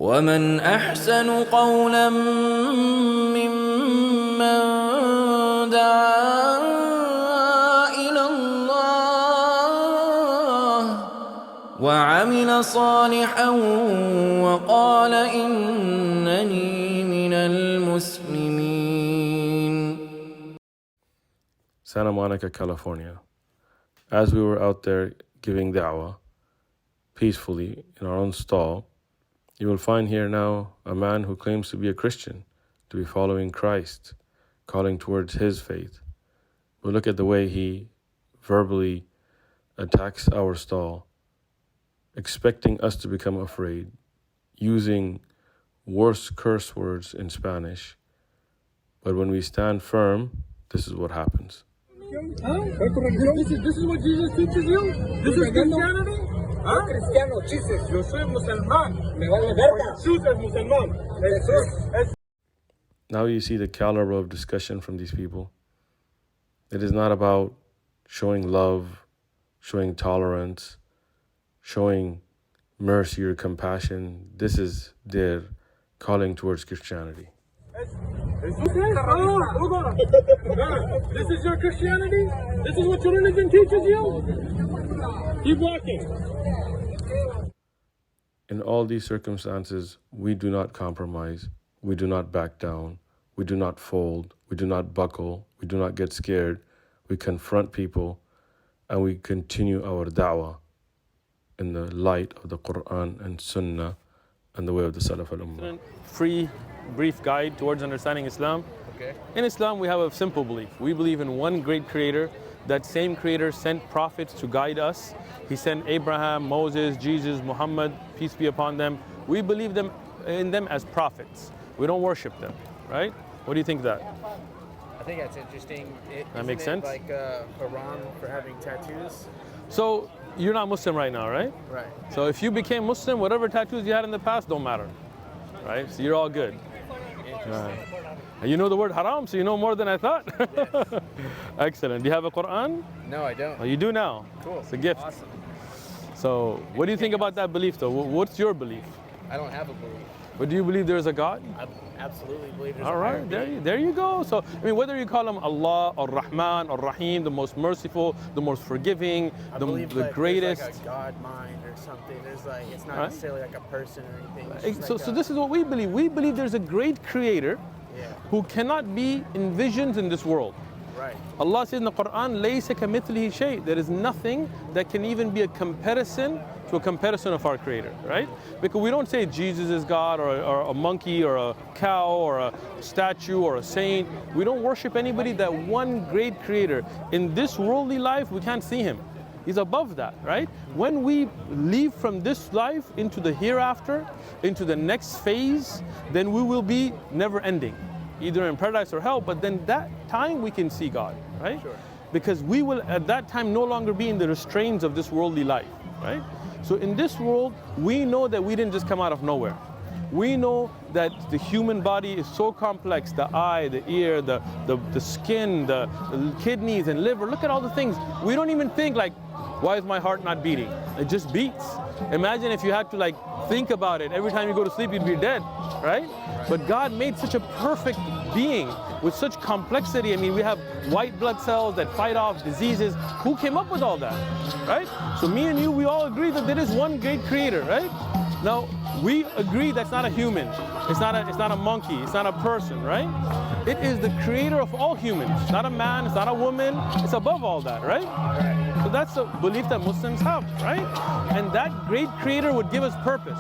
ومن أحسن قولا ممن دعا إلى الله وعمل صالحا وقال إنني من المسلمين. Santa Monica, California. As we were out there giving da'wah peacefully in our own stall, you will find here now a man who claims to be a Christian, to be following Christ, calling towards his faith. But look at the way he verbally attacks our stall, expecting us to become afraid, using worse curse words in Spanish. But when we stand firm, this is what happens. This is what Jesus teaches you? This is Christianity? Cristiano, chises. Yo soy musulmán. Me vale verga. Jesús es musulmán. Now you see the caliber of discussion from these people. It is not about showing love, showing tolerance, showing mercy or compassion. This is their calling towards Christianity. This is your Christianity? This is what your religion teaches you? Keep walking. In all these circumstances, we do not compromise, we do not back down, we do not fold, we do not buckle, we do not get scared. We confront people and we continue our da'wah in the light of the Quran and Sunnah and the way of the Salaf al-Ummah. Free, brief guide towards understanding Islam. Okay. In Islam, we have a simple belief. We believe in one great creator. That same creator sent prophets to guide us. He sent Abraham, Moses, Jesus, Muhammad, peace be upon them. We believe in them as prophets. We don't worship them, right? What do you think of that? I think that's interesting. That makes sense? Like haram for having tattoos? So you're not Muslim right now, right? Right. So if you became Muslim, whatever tattoos you had in the past don't matter, right? So you're all good. Right. You know the word haram, so you know more than I thought. Yes. Excellent. Do you have a Quran? No, I don't. Oh, you do now. Cool. It's a gift. Awesome. So what do you think about that belief, though? What's your belief? I don't have a belief. But do you believe there's a God? I absolutely believe there's All a higher right, being. there you go. So, I mean, whether you call him Allah or Rahman or Rahim, the most merciful, the most forgiving, I the believe greatest. There's like a God mind or something. There's like, it's not Right. necessarily like a person or anything. It's just So, like so this is what we believe. We believe there's a great creator who cannot be envisioned in this world. Right. Allah says in the Quran, "Laysa kamithlihi shay." There is nothing that can even be a comparison to a comparison of our Creator, right? Because we don't say Jesus is God or a monkey or a cow or a statue or a saint. We don't worship anybody. That one great Creator. In this worldly life, we can't see Him. He's above that, right? When we leave from this life into the hereafter, into the next phase, then we will be never ending, either in paradise or hell, but then that time we can see God, right? Sure. Because we will at that time no longer be in the restraints of this worldly life, right? So in this world, we know that we didn't just come out of nowhere. We know that the human body is so complex, the eye, the ear, the skin, the kidneys and liver. Look at all the things. We don't even think like, why is my heart not beating? It just beats. Imagine if you had to like think about it. Every time you go to sleep, you'd be dead, right? But God made such a perfect being with such complexity. I mean, we have white blood cells that fight off diseases. Who came up with all that, right? So me and you, we all agree that there is one great creator, right? Now, we agree that's not a human. It's not a monkey. It's not a person, right? It is the creator of all humans. It's not a man. It's not a woman. It's above all that, right? So that's a belief that Muslims have, right? And that great creator would give us purpose.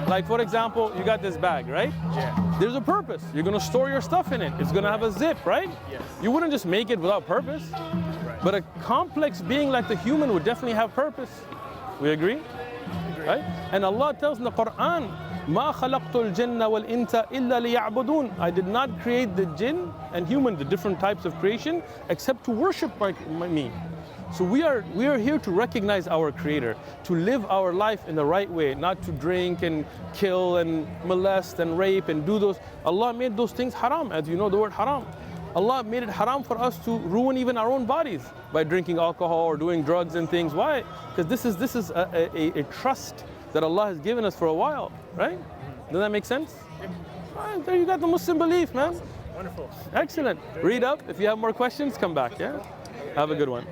Like, for example, you got this bag, right? Yeah. There's a purpose. You're going to store your stuff in it. It's going to have a zip, right? Yes. You wouldn't just make it without purpose. Right. But a complex being like the human would definitely have purpose. We agree? Right? And Allah tells in the Quran, "Ma khalaqtul jinna wal insa illa liya'budun." I did not create the jinn and human, the different types of creation, except to worship me. So we are here to recognize our Creator, to live our life in the right way, not to drink and kill and molest and rape and do those. Allah made those things haram, as you know the word haram. Allah made it haram for us to ruin even our own bodies by drinking alcohol or doing drugs and things. Why? Because this is a trust that Allah has given us for a while, right? Does that make sense? All right, there you got the Muslim belief, man. Wonderful. Excellent. Read up. If you have more questions, come back, yeah? Have a good one.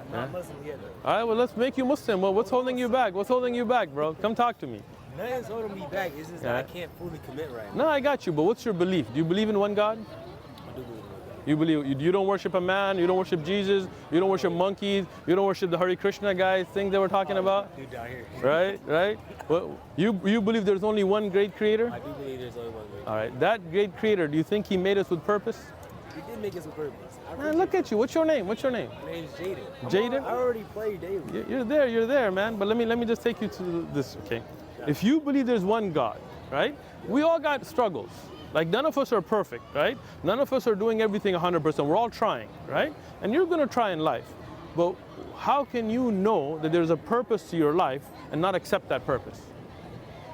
I'm not Muslim yet, though. All right, well, let's make you Muslim. Well, what's holding you back? What's holding you back, bro? Come talk to me. Nothing's holding me back. It's just that I can't fully commit right now. No, I got you, but what's your belief? Do you believe in one God? I do believe in God. You believe you don't worship a man, you don't worship Jesus, you don't worship monkeys, you don't worship the Hare Krishna guys, things they were talking about. Dude down here. Right? Well, you believe there's only one great creator? I do believe there's only one great. All right, that great creator, do you think he made us with purpose? He did make us a purpose. Man, look at you. What's your name? What's your name? My name's Jaden. Jaden? I already play daily. You're there, man. But let me just take you to this, okay? If you believe there's one God, right? We all got struggles. Like none of us are perfect, right? None of us are doing everything 100%. We're all trying, right? And you're gonna try in life. But how can you know that there's a purpose to your life and not accept that purpose?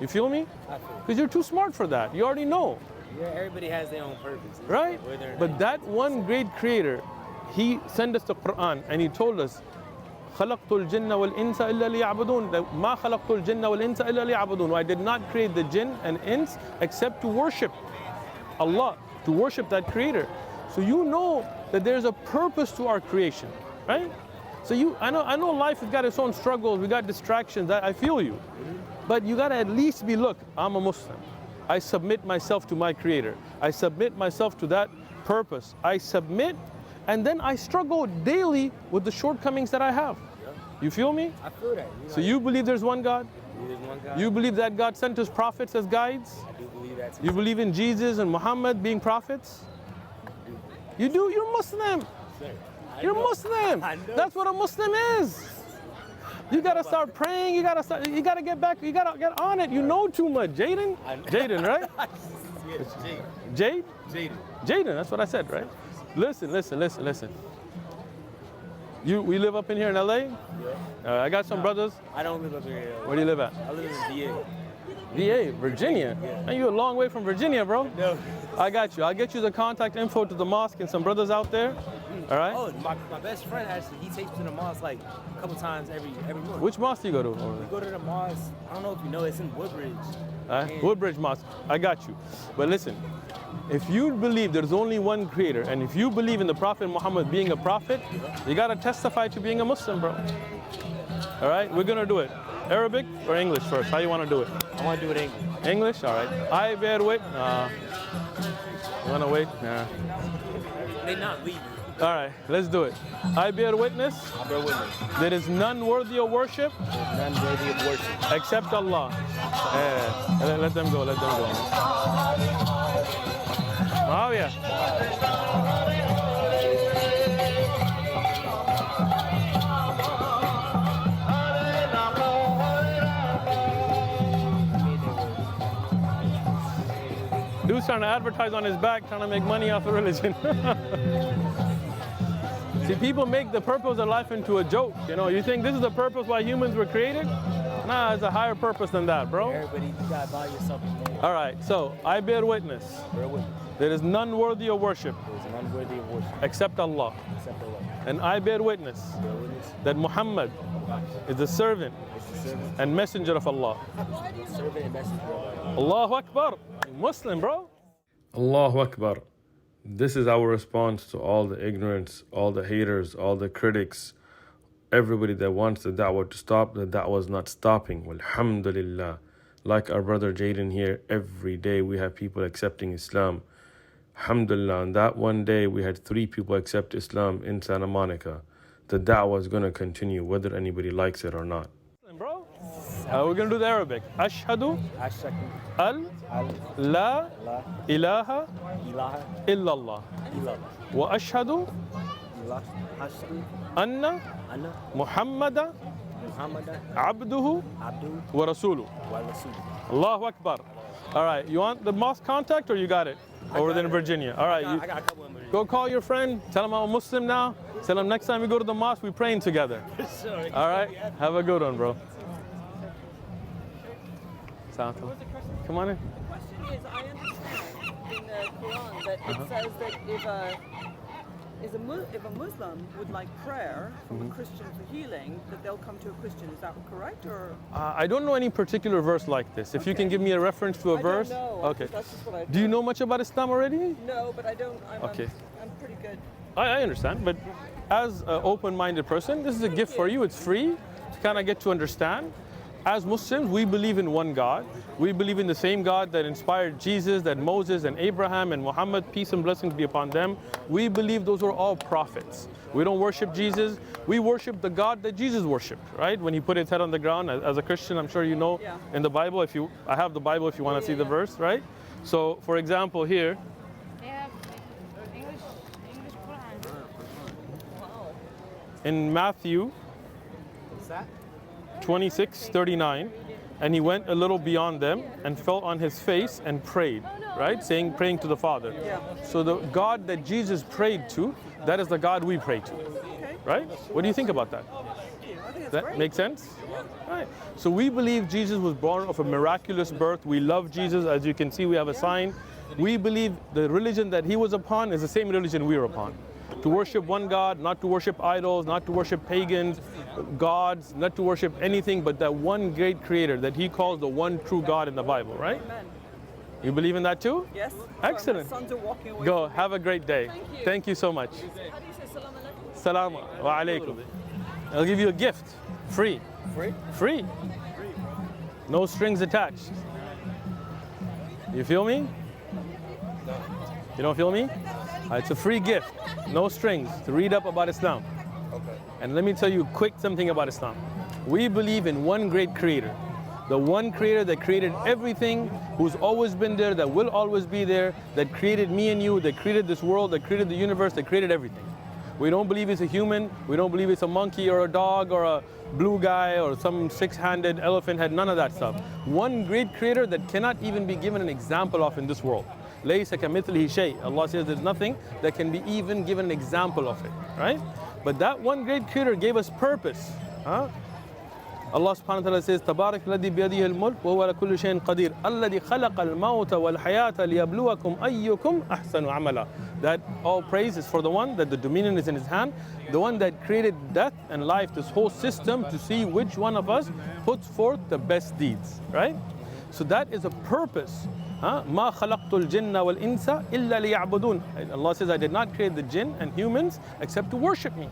You feel me? I feel. Because you're too smart for that. You already know. Yeah, everybody has their own purpose. It's Right? whether or But not- that one great creator, he sent us the Quran and he told us, خلقت الجن والإنس إلا ليعبدون. ما خلقت الجن والإنس إلا ليعبدون. I did not create the jinn and ins except to worship Allah, to worship that creator. So you know that there's a purpose to our creation, right? So I know life has got its own struggles, we got distractions, I feel you. But you gotta at least be, look, I'm a Muslim. I submit myself to my creator. I submit myself to that purpose. I submit, and then I struggle daily with the shortcomings that I have. You feel me? I feel that. So you believe there's one God? There's one God. You believe that God sent his prophets as guides? I do believe that. You believe in Jesus and Muhammad being prophets? You do? You're Muslim. Sir, I You're know. Muslim. I know. That's what a Muslim is. You gotta start praying. You gotta get back. You gotta get on it. You know too much, Jaden. I know. Jaden, right? Yes, Jaden. Jade? Jaden. Jaden. That's what I said, right? Listen. We live up in here in LA. Yeah. I got some brothers. I don't live up here. Where do you live at? I live in VA. VA, Virginia. Yeah. Man, you're a long way from Virginia, bro. No. I got you. I'll get you the contact info to the mosque and some brothers out there. All right. Oh, my best friend actually, he takes me to the mosque like a couple times every month. Which mosque do you go to? We go to the mosque. I don't know if you know, it's in Woodbridge. And- Woodbridge Mosque. I got you. But listen, if you believe there's only one creator, and if you believe in the Prophet Muhammad being a prophet, you gotta testify to being a Muslim, bro. All right, we're gonna do it. Arabic or English first? How you wanna do it? I want to do it in English. English, all right. I bear witness. You wanna wait? Nah. They not leaving. All right, let's do it. I bear witness. I bear witness. There is none worthy of worship There's none worthy of worship. except Allah. Yeah. Let them go. Let them go. Oh yeah. Dude's trying to advertise on his back, trying to make money off of religion. See, people make the purpose of life into a joke. You know, you think this is the purpose why humans were created? Nah, it's a higher purpose than that, bro. Everybody, you gotta buy yourself a name. All right, so I bear witness. Bear witness. There is none worthy of worship There's none worthy of worship except Allah. except Allah. And I bear witness Bear witness. that Muhammad is the servant It's the servant, and messenger of Allah. servant and messenger of Allah. Allahu Akbar. Muslim, bro. Allahu Akbar. This is our response to all the ignorance, all the haters, all the critics, everybody that wants the da'wah to stop. The da'wah is not stopping. Alhamdulillah. Like our brother Jaden here, every day we have people accepting Islam. Alhamdulillah. On that one day, we had 3 people accept Islam in Santa Monica. The da'wah is going to continue whether anybody likes it or not. Bro, we're going to do the Arabic. Ashhadu Ashhadu al an la la ilaha ilaha illallah illallah. wa ashhadu Ashhadu anna anna Muhammadan Muhammadan abduhu abdu wa rasuluh. wa rasuluh. Allahu Akbar. All right, you want the mosque contact or you got it? Over there in Virginia. All right, I got a couple of them. go call your friend. Tell him I'm a Muslim now. Tell him next time we go to the mosque, we're praying together. Sure. All right, have a good one, bro. Come on in. The question is, I understand in the Quran that it says that if a Muslim would like prayer from a Christian for healing, that they'll come to a Christian. Is that correct? Or I don't know any particular verse like this. If you can give me a reference to a verse. I don't know. Okay. That's just what I've Do you done. know much about Islam already? No, but I don't. Okay. I'm pretty good. I understand, but as an open-minded person, this is a gift for you. It's free to kind of get to understand. As Muslims, we believe in one God. We believe in the same God that inspired Jesus, that Moses and Abraham and Muhammad, peace and blessings be upon them. We believe those were all prophets. We don't worship Jesus. We worship the God that Jesus worshipped, right? When he put his head on the ground, as a Christian, I'm sure you know in the Bible, I have the Bible if you want to see the verse, right? So, for example, here, They have English Quran. in Matthew 26:39, and he went a little beyond them and fell on his face and prayed, right? Praying to the Father. So the God that Jesus prayed to, that is the God we pray to, right? What do you think about that? That makes sense? Right. So we believe Jesus was born of a miraculous birth. We love Jesus. As you can see, we have a sign. We believe the religion that he was upon is the same religion we are upon. To worship one God, not to worship idols, not to worship pagans, gods, not to worship anything but that one great creator that he calls the one true God in the Bible, right? Amen. You believe in that too? Yes. Excellent. Sorry, my sons are walking away. Go, have a great day. Thank you so much. How do you say salam alaikum? Salam wa alaikum. I'll give you a gift, free. Free? Free. No strings attached. You feel me? You don't feel me? It's a free gift, no strings, to read up about Islam. Okay. And let me tell you quick something about Islam. We believe in one great creator. The one creator that created everything, who's always been there, that will always be there, that created me and you, that created this world, that created the universe, that created everything. We don't believe it's a human. We don't believe it's a monkey or a dog or a blue guy or some six-handed elephant head, none of that stuff. One great creator that cannot even be given an example of in this world. Laysa kamithlihi shay. Allah says there's nothing that can be even given an example of it, right? But that one great creator gave us purpose. Huh? Allah subhanahu wa ta'ala says, تبارك الذي بيده الملك وهو على كل شيء قدير الذي خلق الموت والحياة ليبلوكم أيكم أحسن عملا. That all praise is for the one that the dominion is in his hand, the one that created death and life, this whole system, to see which one of us puts forth the best deeds, right? So that is a purpose. ما خلقت الجن والإنس إلا ليعبدون. Allah says, I did not create the jinn and humans except to worship me.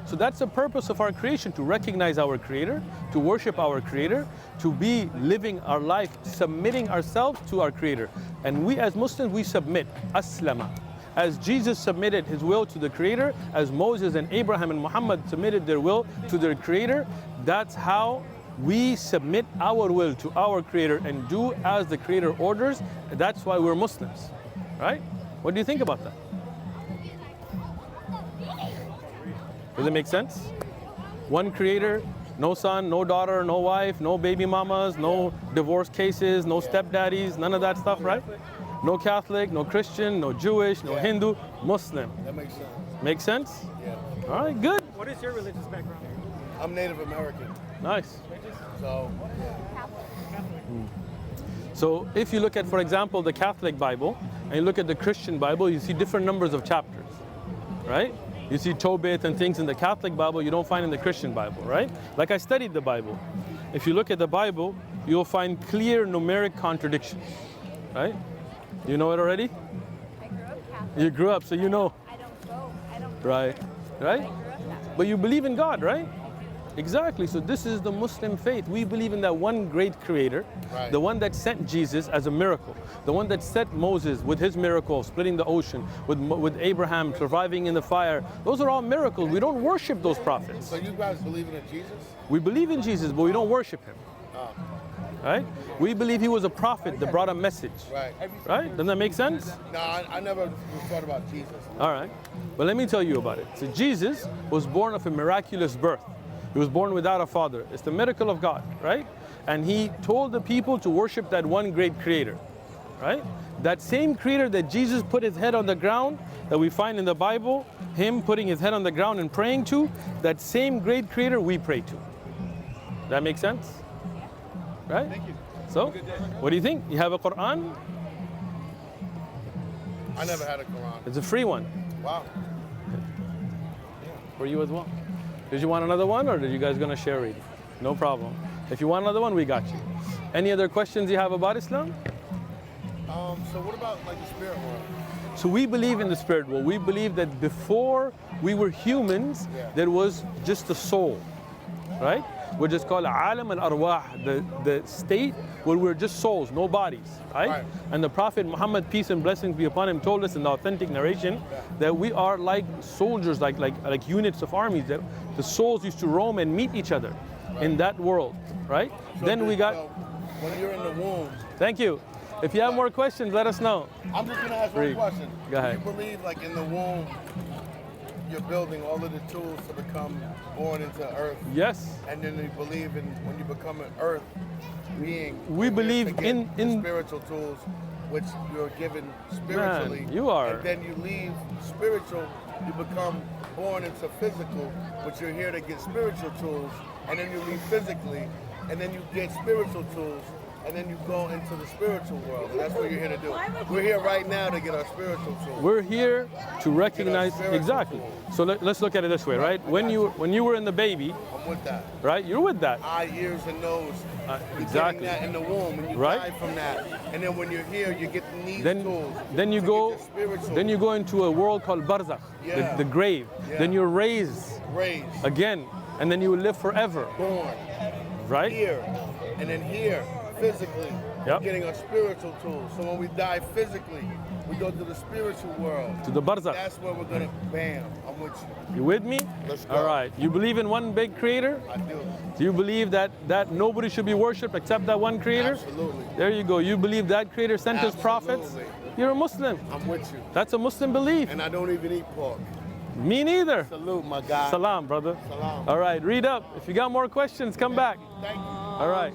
So that's the purpose of our creation, to recognize our creator, to worship our creator, to be living our life, submitting ourselves to our creator. And we as Muslims, we submit, aslama. As Jesus submitted his will to the creator, as Moses and Abraham and Muhammad submitted their will to their creator, that's how we submit our will to our creator and do as the creator orders. That's why we're Muslims, right? What do you think about that? Does it make sense? One creator, no son, no daughter, no wife, no baby mamas, no divorce cases, no stepdaddies, none of that stuff, right? No Catholic, no Christian, no Jewish, no Hindu, Muslim. That makes sense. Make sense? Yeah. All right, good. What is your religious background? I'm Native American. Nice. So, So if you look at, for example, the Catholic Bible, and you look at the Christian Bible, you see different numbers of chapters, right? You see Tobit and things in the Catholic Bible you don't find in the Christian Bible, right? Like I studied the Bible. If you look at the Bible, you'll find clear numeric contradictions, right? You know it already? I grew up Catholic. You grew up, so you know. I don't go. Right, right? I grew up Catholic. But you believe in God, right? Exactly. So this is the Muslim faith. We believe in that one great creator, Right. the one that sent Jesus as a miracle, the one that set Moses with his miracle, splitting the ocean, with Abraham surviving in the fire. Those are all miracles. We don't worship those prophets. so you guys believe in Jesus? We believe in Jesus, but we don't worship him. Right? We believe he was a prophet that brought a message. Right. Right? Doesn't that make sense? No, I never thought about Jesus. All right. But let me tell you about it. So Jesus was born of a miraculous birth. He was born without a father. It's the miracle of God, right? And he told the people to worship that one great creator, right? That same creator that Jesus put his head on the ground, that we find in the Bible, him putting his head on the ground and praying to, that same great creator we pray to. That makes sense? Right? Thank you. So, what do you think? You have a Quran? I never had a Quran. It's a free one. Wow. for you as well. Did you want another one, or are you guys gonna share reading? No problem. If you want another one, we got you. Any other questions you have about Islam? So what about like the spirit world? So we believe in the spirit world. We believe that before we were humans, there was just a soul, right? Which is called alam al-arwah, the state where we're just souls, no bodies, right? And the Prophet Muhammad, peace and blessings be upon him, told us in the authentic narration that we are like soldiers, like units of armies, that the souls used to roam and meet each other in that world, right? So Then we got, when you're in the womb. thank you. If you have more questions, let us know. I'm just gonna ask one question. Go ahead. Do you believe like in the womb you're building all of the tools to become born into earth? Yes. And then you believe in when you become an earth being. We believe to get in the spiritual tools which you're given spiritually. Man, you are. And then you leave spiritual, you become born into physical, but you're here to get spiritual tools, and then you leave physically, and then you get spiritual tools, and then you go into the spiritual world. And that's what you're here to do. We're here right now to get our spiritual tools. We're here to recognize, exactly. So let's look at it this way, right? When you were in the baby, I'm with that. right? You're with that. Eye, ears, and nose. You're Exactly. getting that in the womb, and you Right. die from that. And then when you're here, you get these Then, tools. then you to go, get the spiritual then you go into a world called barzakh, Yeah. the grave. Yeah. Then you're raised raised, again, and then you will live forever, born right? here, and then here, physically, Yep. getting our spiritual tools. So when we die physically, we go to the spiritual world. To the barzakh. That's where we're gonna, bam, I'm with you. You with me? Let's go. All right. You believe in one big creator? I do. Do you believe that nobody should be worshipped except that one creator? Absolutely. There you go. You believe that creator sent his prophets? Absolutely. You're a Muslim. I'm with you. That's a Muslim belief. And I don't even eat pork. Me neither. Salute, my guy. Salam, brother. Salam. All right, read up. If you got more questions, come back. Thank you. All right.